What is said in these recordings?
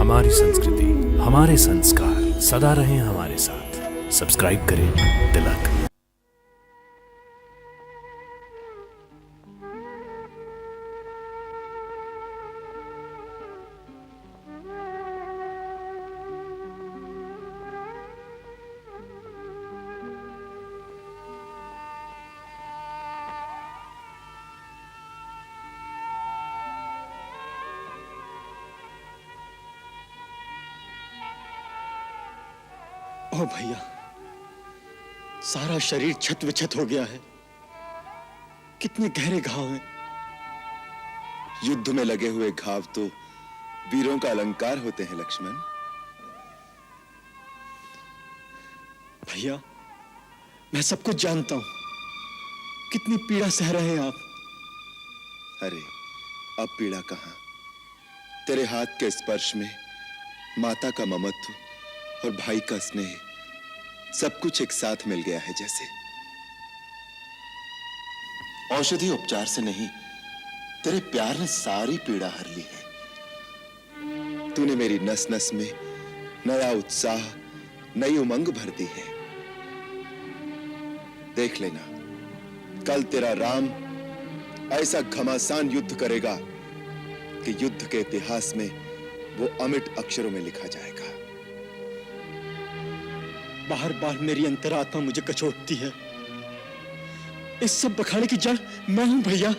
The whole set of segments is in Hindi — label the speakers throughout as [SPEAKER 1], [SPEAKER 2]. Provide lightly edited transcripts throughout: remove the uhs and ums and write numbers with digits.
[SPEAKER 1] हमारी संस्कृति, हमारे संस्कार सदा रहें हमारे साथ। सब्सक्राइब करें तिलक।
[SPEAKER 2] ओ भैया, सारा शरीर छत विछत हो गया है। कितने गहरे घाव हैं।
[SPEAKER 3] युद्ध में लगे हुए घाव तो वीरों का अलंकार होते हैं लक्ष्मण।
[SPEAKER 2] भैया, मैं सब कुछ जानता हूं। कितनी पीड़ा सह रहे हैं आप।
[SPEAKER 3] अरे अब पीड़ा कहां? तेरे हाथ के स्पर्श में माता का ममत्व और भाई का स्नेह सब कुछ एक साथ मिल गया है। जैसे औषधि उपचार से नहीं, तेरे प्यार ने सारी पीड़ा हर ली है। तूने मेरी नस नस में नया उत्साह, नई उमंग भर दी है। देख लेना, कल तेरा राम ऐसा घमासान युद्ध करेगा कि युद्ध के इतिहास में वो अमिट अक्षरों में लिखा जाएगा।
[SPEAKER 2] बार बार मेरी अंतरात्मा मुझे कचोटती है। इस सब बखाने की जड़ मैं हूं भैया।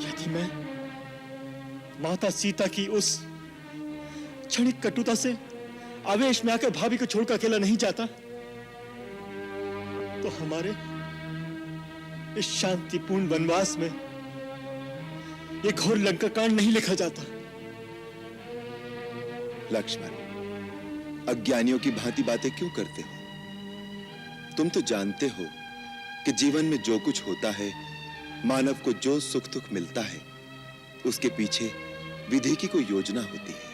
[SPEAKER 2] यदि मैं माता सीता की उस क्षणिक कटुता से आवेश में आकर भाभी को छोड़कर अकेला नहीं जाता, तो हमारे इस शांतिपूर्ण वनवास में यह घोर लंका कांड नहीं लिखा जाता।
[SPEAKER 3] लक्ष्मण, अज्ञानियों की भांति बातें क्यों करते हो? तुम तो जानते हो कि जीवन में जो कुछ होता है, मानव को जो सुख दुख मिलता है, उसके पीछे विधि की कोई योजना होती है।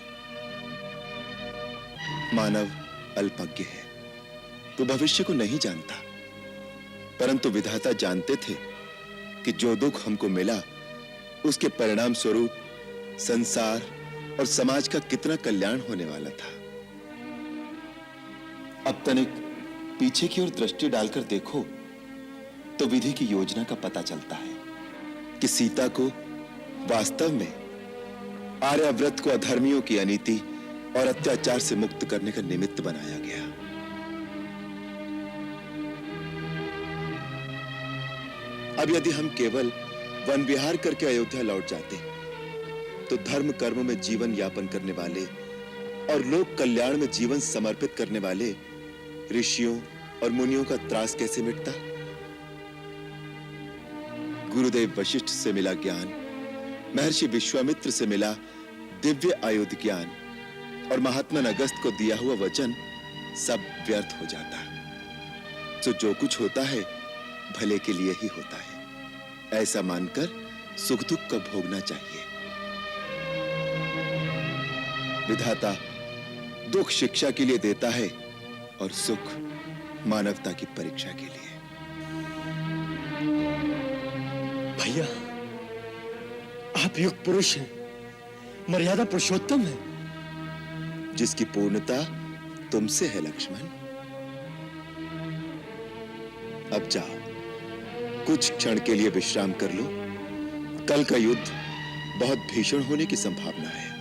[SPEAKER 3] मानव अल्पज्ञ है, वो भविष्य को नहीं जानता, परंतु विधाता जानते थे कि जो दुख हमको मिला, उसके परिणाम स्वरूप संसार और समाज का कितना कल्याण होने वाला था। अब तनिक पीछे की ओर दृष्टि डालकर देखो तो विधि की योजना का पता चलता है कि सीता को वास्तव में आर्याव्रत को अधर्मियों की अनीति और अत्याचार से मुक्त करने का निमित्त बनाया गया। अब यदि हम केवल वन विहार करके अयोध्या लौट जाते तो धर्म कर्म में जीवन यापन करने वाले और लोक कल्याण में जीवन समर्पित करने वाले ऋषियों और मुनियों का त्रास कैसे मिटता? गुरुदेव वशिष्ठ से मिला ज्ञान, महर्षि विश्वामित्र से मिला दिव्य आयुध ज्ञान और महात्मा अगस्त को दिया हुआ वचन सब व्यर्थ हो जाता। तो जो कुछ होता है भले के लिए ही होता है, ऐसा मानकर सुख दुख का भोगना चाहिए। विधाता दुख शिक्षा के लिए देता है और सुख मानवता की परीक्षा के लिए।
[SPEAKER 2] भैया, आप युग पुरुष हैं, मर्यादा पुरुषोत्तम हैं।
[SPEAKER 3] जिसकी पूर्णता तुमसे है लक्ष्मण। अब जाओ, कुछ क्षण के लिए विश्राम कर लो। कल का युद्ध बहुत भीषण होने की संभावना है।